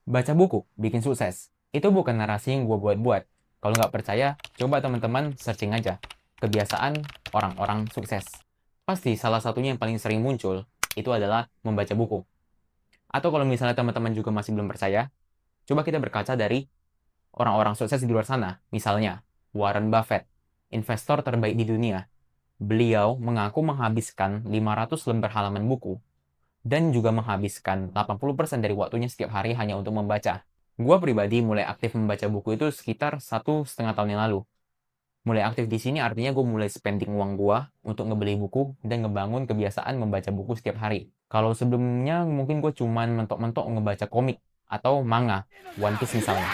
Baca buku, bikin sukses. Itu bukan narasi yang gue buat-buat. Kalau nggak percaya, coba teman-teman searching aja. Kebiasaan orang-orang sukses. Pasti salah satunya yang paling sering muncul, itu adalah membaca buku. Atau kalau misalnya teman-teman juga masih belum percaya, coba kita berkaca dari orang-orang sukses di luar sana. Misalnya, Warren Buffett, investor terbaik di dunia. Beliau mengaku menghabiskan 500 lembar halaman buku dan juga menghabiskan 80% dari waktunya setiap hari hanya untuk membaca. Gua pribadi mulai aktif membaca buku itu sekitar 1,5 tahun yang lalu. Mulai aktif di sini artinya gue mulai spending uang gua untuk ngebeli buku dan ngebangun kebiasaan membaca buku setiap hari. Kalau sebelumnya mungkin gue cuman mentok-mentok ngebaca komik atau manga, One Piece misalnya.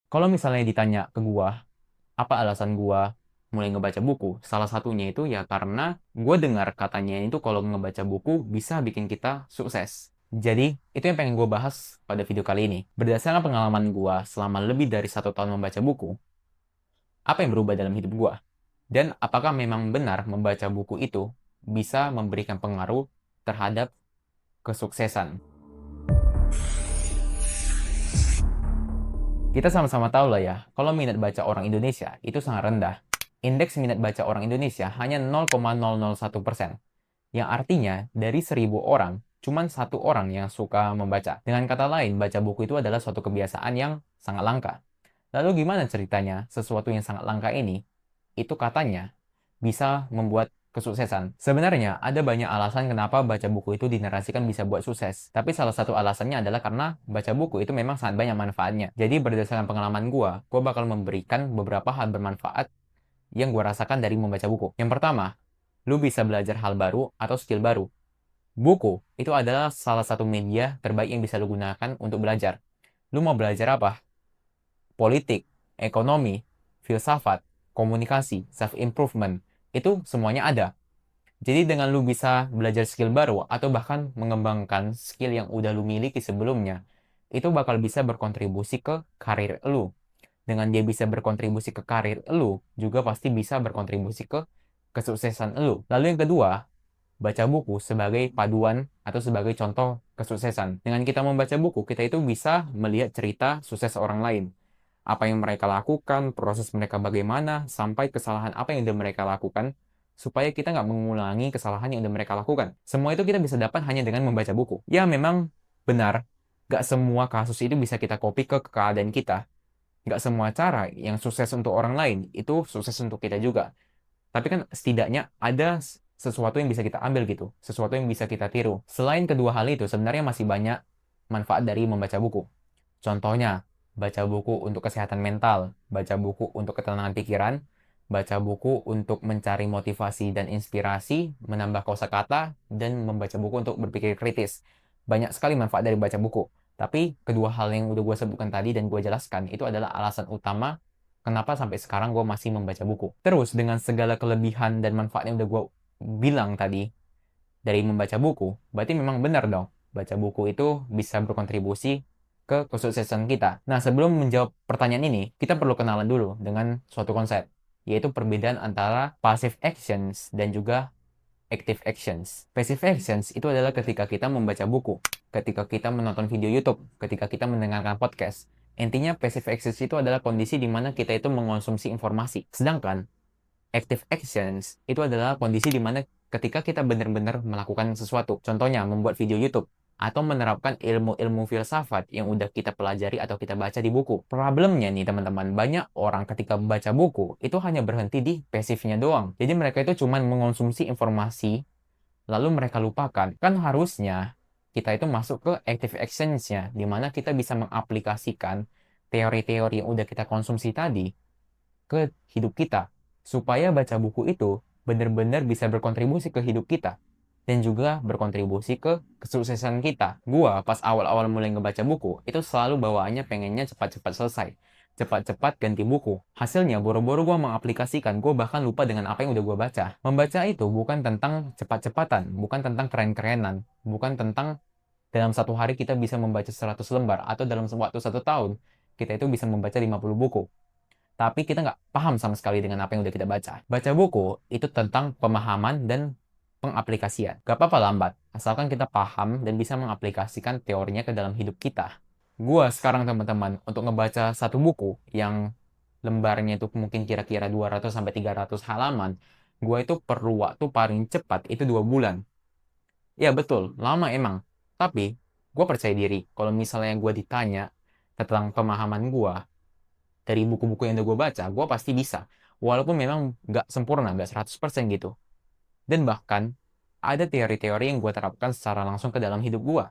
Kalau misalnya ditanya ke gua, apa alasan gua mulai ngebaca buku? Salah satunya itu ya karena gue dengar katanya itu kalau ngebaca buku bisa bikin kita sukses. Jadi, itu yang pengen gue bahas pada video kali ini. Berdasarkan pengalaman gue selama lebih dari 1 tahun membaca buku, apa yang berubah dalam hidup gue? Dan apakah memang benar membaca buku itu bisa memberikan pengaruh terhadap kesuksesan? Kita sama-sama tahu lah ya, kalau minat baca orang Indonesia itu sangat rendah. Indeks minat baca orang Indonesia hanya 0,001%. Yang artinya, dari 1.000 orang, cuma 1 orang yang suka membaca. Dengan kata lain, baca buku itu adalah suatu kebiasaan yang sangat langka. Lalu gimana ceritanya sesuatu yang sangat langka ini, itu katanya bisa membuat kesuksesan. Sebenarnya ada banyak alasan kenapa baca buku itu dinarasikan bisa buat sukses. Tapi salah satu alasannya adalah karena baca buku itu memang sangat banyak manfaatnya. Jadi berdasarkan pengalaman gua bakal memberikan beberapa hal bermanfaat yang gua rasakan dari membaca buku. Yang pertama, lu bisa belajar hal baru atau skill baru. Buku itu adalah salah satu media terbaik yang bisa lu gunakan untuk belajar. Lu mau belajar apa? Politik, ekonomi, filsafat, komunikasi, self-improvement, itu semuanya ada. Jadi dengan lu bisa belajar skill baru atau bahkan mengembangkan skill yang udah lu miliki sebelumnya, itu bakal bisa berkontribusi ke karir lu. Dengan dia bisa berkontribusi ke karir lu, juga pasti bisa berkontribusi ke kesuksesan lu. Lalu yang kedua, baca buku sebagai paduan atau sebagai contoh kesuksesan. Dengan kita membaca buku, kita itu bisa melihat cerita sukses orang lain. Apa yang mereka lakukan, proses mereka bagaimana, sampai kesalahan apa yang udah mereka lakukan, supaya kita nggak mengulangi kesalahan yang udah mereka lakukan. Semua itu kita bisa dapat hanya dengan membaca buku. Ya memang benar, nggak semua kasus itu bisa kita copy ke keadaan kita. Nggak semua cara yang sukses untuk orang lain, itu sukses untuk kita juga. Tapi kan setidaknya ada sesuatu yang bisa kita ambil gitu, sesuatu yang bisa kita tiru. Selain kedua hal itu, sebenarnya masih banyak manfaat dari membaca buku. Contohnya, baca buku untuk kesehatan mental, baca buku untuk ketenangan pikiran, baca buku untuk mencari motivasi dan inspirasi, menambah kosakata, dan membaca buku untuk berpikir kritis. Banyak sekali manfaat dari baca buku. Tapi kedua hal yang udah gue sebutkan tadi dan gue jelaskan, itu adalah alasan utama kenapa sampai sekarang gue masih membaca buku. Terus, dengan segala kelebihan dan manfaat yang udah gue bilang tadi, dari membaca buku, berarti memang benar dong. Baca buku itu bisa berkontribusi ke kesuksesan kita. Nah, sebelum menjawab pertanyaan ini, kita perlu kenalan dulu dengan suatu konsep, yaitu perbedaan antara passive actions dan juga active actions. Passive actions itu adalah ketika kita membaca buku, ketika kita menonton video YouTube, ketika kita mendengarkan podcast. Intinya passive actions itu adalah kondisi di mana kita itu mengonsumsi informasi. Sedangkan active actions itu adalah kondisi di mana ketika kita benar-benar melakukan sesuatu. Contohnya, membuat video YouTube atau menerapkan ilmu-ilmu filsafat yang udah kita pelajari atau kita baca di buku. Problemnya nih teman-teman, banyak orang ketika membaca buku itu hanya berhenti di pasifnya doang. Jadi mereka itu cuma mengonsumsi informasi, lalu mereka lupakan. Kan harusnya kita itu masuk ke active actions-nya, di mana kita bisa mengaplikasikan teori-teori yang udah kita konsumsi tadi ke hidup kita, supaya baca buku itu benar-benar bisa berkontribusi ke hidup kita dan juga berkontribusi ke kesuksesan kita. Gua pas awal-awal mulai ngebaca buku itu selalu bawaannya pengennya cepat-cepat selesai, cepat-cepat ganti buku. Hasilnya boro-boro gua mengaplikasikan, gua bahkan lupa dengan apa yang udah gua baca. Membaca itu bukan tentang cepat-cepatan, bukan tentang keren-kerenan, bukan tentang dalam satu hari kita bisa membaca 100 lembar atau dalam waktu 1 tahun kita itu bisa membaca 50 buku. Tapi kita nggak paham sama sekali dengan apa yang udah kita baca. Baca buku itu tentang pemahaman dan pengaplikasian. Gak apa-apa lambat, asalkan kita paham dan bisa mengaplikasikan teorinya ke dalam hidup kita. Gua sekarang teman-teman, untuk ngebaca satu buku yang lembarnya itu mungkin kira-kira 200 sampai 300 halaman, gua itu perlu waktu paling cepat itu 2 bulan. Ya betul, lama emang. Tapi, gue percaya diri kalau misalnya gue ditanya tentang pemahaman gue dari buku-buku yang udah gue baca, gue pasti bisa. Walaupun memang nggak sempurna, nggak 100% gitu. Dan bahkan, ada teori-teori yang gue terapkan secara langsung ke dalam hidup gue.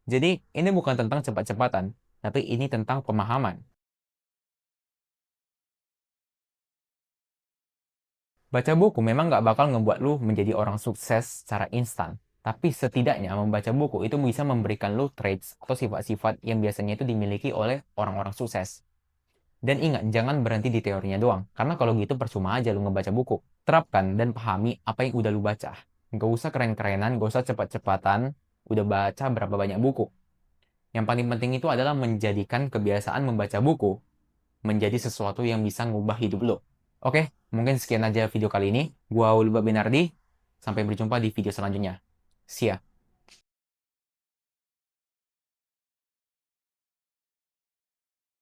Jadi, ini bukan tentang cepat-cepatan, tapi ini tentang pemahaman. Baca buku memang nggak bakal ngebuat lu menjadi orang sukses secara instan. Tapi setidaknya membaca buku itu bisa memberikan lu traits atau sifat-sifat yang biasanya itu dimiliki oleh orang-orang sukses. Dan ingat, jangan berhenti di teorinya doang. Karena kalau gitu percuma aja lu ngebaca buku. Terapkan dan pahami apa yang udah lu baca. Gak usah keren-kerenan, gak usah cepat-cepatan, udah baca berapa banyak buku. Yang paling penting itu adalah menjadikan kebiasaan membaca buku menjadi sesuatu yang bisa ngubah hidup lo. Oke, mungkin sekian aja video kali ini. Gua Ulba Benardi. Sampai berjumpa di video selanjutnya. See ya.